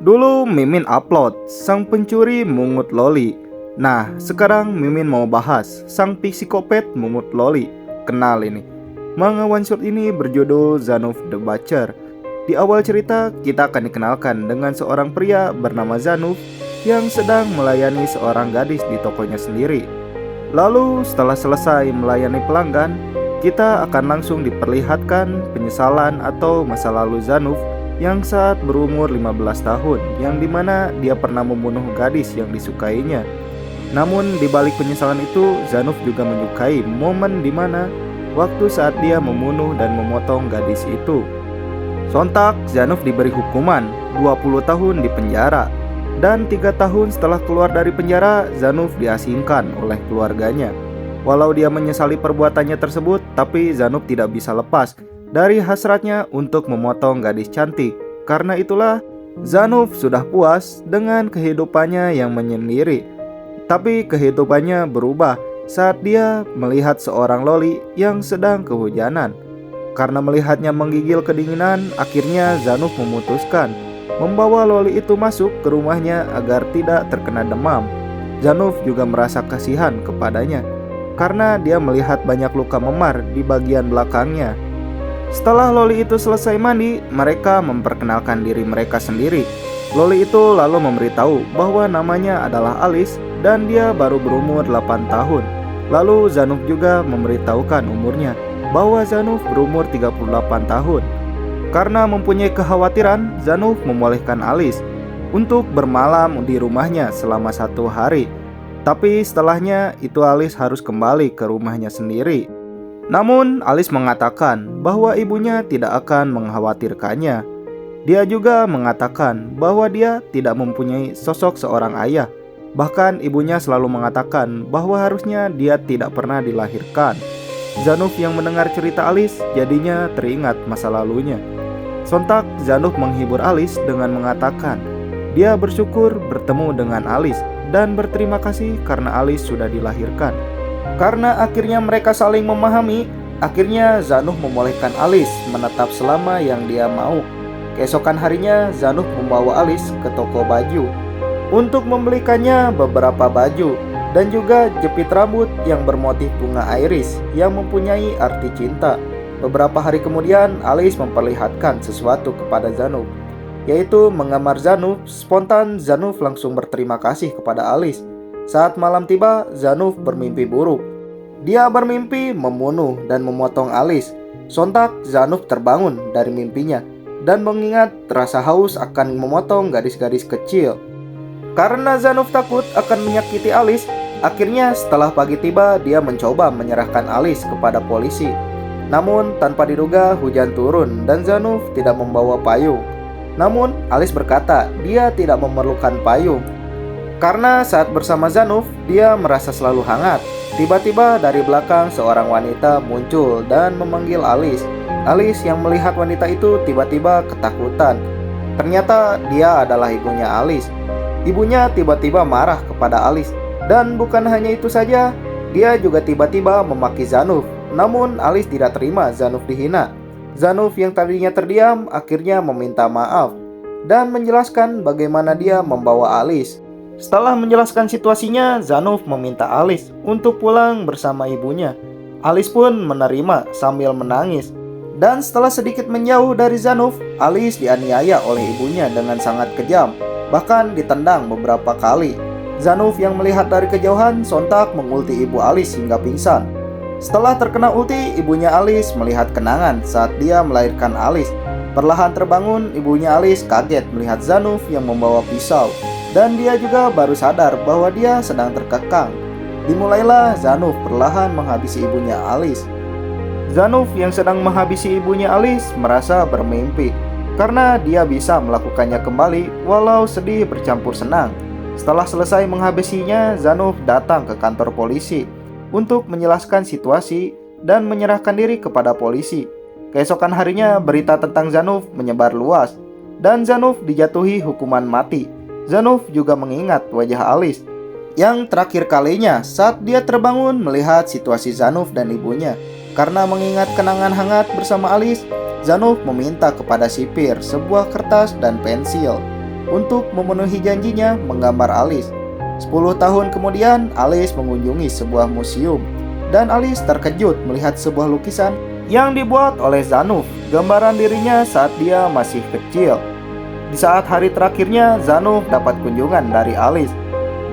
Dulu Mimin upload sang pencuri mungut loli. Nah, sekarang Mimin mau bahas sang psikopat mungut loli. Kenal ini. Manga one shot ini berjudul Zanuf the Butcher. Di awal cerita, kita akan dikenalkan dengan seorang pria bernama Zanuf yang sedang melayani seorang gadis di tokonya sendiri. Lalu setelah selesai melayani pelanggan, kita akan langsung diperlihatkan penyesalan atau masa lalu Zanuf yang saat berumur 15 tahun, yang dimana dia pernah membunuh gadis yang disukainya. Namun di balik penyesalan itu, Zanuf juga menyukai momen dimana waktu saat dia membunuh dan memotong gadis itu. Sontak Zanuf diberi hukuman 20 tahun di penjara. Dan 3 tahun setelah keluar dari penjara, Zanuf diasingkan oleh keluarganya. Walau dia menyesali perbuatannya tersebut, tapi Zanuf tidak bisa lepas dari hasratnya untuk memotong gadis cantik. Karena itulah, Zanuf sudah puas dengan kehidupannya yang menyendiri. Tapi kehidupannya berubah saat dia melihat seorang loli yang sedang kehujanan. Karena melihatnya menggigil kedinginan, akhirnya Zanuf memutuskan membawa loli itu masuk ke rumahnya agar tidak terkena demam. Zanuf juga merasa kasihan kepadanya karena dia melihat banyak luka memar di bagian belakangnya. Setelah loli itu selesai mandi, mereka memperkenalkan diri mereka sendiri. Loli itu lalu memberitahu bahwa namanya adalah Alice dan dia baru berumur 8 tahun. Lalu Zanuf juga memberitahukan umurnya, bahwa Zanuf berumur 38 tahun. Karena mempunyai kekhawatiran, Zanuf membolehkan Alice untuk bermalam di rumahnya selama 1 hari. Tapi setelahnya itu Alice harus kembali ke rumahnya sendiri. Namun Alice mengatakan bahwa ibunya tidak akan mengkhawatirkannya. Dia juga mengatakan bahwa dia tidak mempunyai sosok seorang ayah. Bahkan ibunya selalu mengatakan bahwa harusnya dia tidak pernah dilahirkan. Zanuf yang mendengar cerita Alice jadinya teringat masa lalunya. Sontak Zanuf menghibur Alice dengan mengatakan dia bersyukur bertemu dengan Alice dan berterima kasih karena Alice sudah dilahirkan. Karena akhirnya mereka saling memahami, akhirnya Zanuf membolehkan Alice menetap selama yang dia mau. Keesokan harinya Zanuf membawa Alice ke toko baju untuk membelikannya beberapa baju dan juga jepit rambut yang bermotif bunga iris yang mempunyai arti cinta. Beberapa hari kemudian, Alice memperlihatkan sesuatu kepada Zanuf, yaitu mengamar Zanuf. Spontan Zanuf langsung berterima kasih kepada Alice. Saat malam tiba, Zanuf bermimpi buruk. Dia bermimpi membunuh dan memotong Alice. Sontak Zanuf terbangun dari mimpinya dan mengingat rasa haus akan memotong gadis-gadis kecil. Karena Zanuf takut akan menyakiti Alice, akhirnya setelah pagi tiba, dia mencoba menyerahkan Alice kepada polisi. Namun tanpa diduga hujan turun dan Zanuf tidak membawa payung. Namun Alice berkata dia tidak memerlukan payung karena saat bersama Zanuf dia merasa selalu hangat. Tiba-tiba dari belakang seorang wanita muncul dan memanggil Alice. Alice yang melihat wanita itu tiba-tiba ketakutan. Ternyata dia adalah ibunya Alice. Ibunya tiba-tiba marah kepada Alice. Dan bukan hanya itu saja, dia juga tiba-tiba memaki Zanuf. Namun Alice tidak terima Zanuf dihina. Zanuf yang tadinya terdiam akhirnya meminta maaf dan menjelaskan bagaimana dia membawa Alice. Setelah menjelaskan situasinya, Zanuf meminta Alice untuk pulang bersama ibunya. Alice pun menerima sambil menangis. Dan setelah sedikit menjauh dari Zanuf, Alice dianiaya oleh ibunya dengan sangat kejam, bahkan ditendang beberapa kali. Zanuf yang melihat dari kejauhan sontak mengulti ibu Alice hingga pingsan. Setelah terkena ulti, ibunya Alice melihat kenangan saat dia melahirkan Alice. Perlahan terbangun, ibunya Alice kaget melihat Zanuf yang membawa pisau. Dan dia juga baru sadar bahwa dia sedang terkekang. Dimulailah Zanuf perlahan menghabisi ibunya Alice. Zanuf yang sedang menghabisi ibunya Alice merasa bermimpi karena dia bisa melakukannya kembali walau sedih bercampur senang. Setelah selesai menghabisinya, Zanuf datang ke kantor polisi untuk menjelaskan situasi dan menyerahkan diri kepada polisi. Keesokan harinya berita tentang Zanuf menyebar luas dan Zanuf dijatuhi hukuman mati. Zanuf juga mengingat wajah Alice yang terakhir kalinya saat dia terbangun melihat situasi Zanuf dan ibunya. Karena mengingat kenangan hangat bersama Alice, Zanuf meminta kepada sipir sebuah kertas dan pensil. untuk memenuhi janjinya menggambar Alice. 10 tahun kemudian, Alice mengunjungi sebuah museum dan Alice terkejut melihat sebuah lukisan yang dibuat oleh Zanuf, gambaran dirinya saat dia masih kecil. Di saat hari terakhirnya, Zanuf dapat kunjungan dari Alice.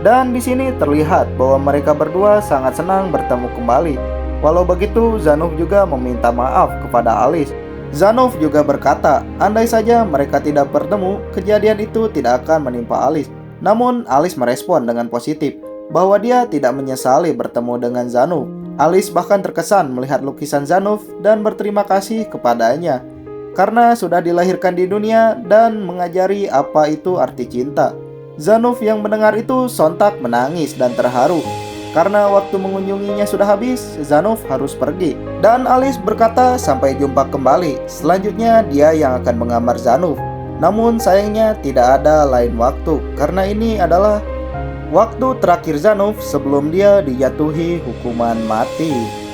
Dan di sini terlihat bahwa mereka berdua sangat senang bertemu kembali. Walau begitu, Zanuf juga meminta maaf kepada Alice. Zanuf juga berkata, andai saja mereka tidak bertemu, kejadian itu tidak akan menimpa Alice. Namun, Alice merespon dengan positif bahwa dia tidak menyesali bertemu dengan Zanuf. Alice bahkan terkesan melihat lukisan Zanuf dan berterima kasih kepadanya karena sudah dilahirkan di dunia dan mengajari apa itu arti cinta. Zanuf yang mendengar itu sontak menangis dan terharu. Karena waktu mengunjunginya sudah habis, Zanuf harus pergi. Dan Alice berkata sampai jumpa kembali. Selanjutnya dia yang akan menggambar Zanuf. Namun sayangnya tidak ada lain waktu, karena ini adalah waktu terakhir Zanuf sebelum dia dijatuhi hukuman mati.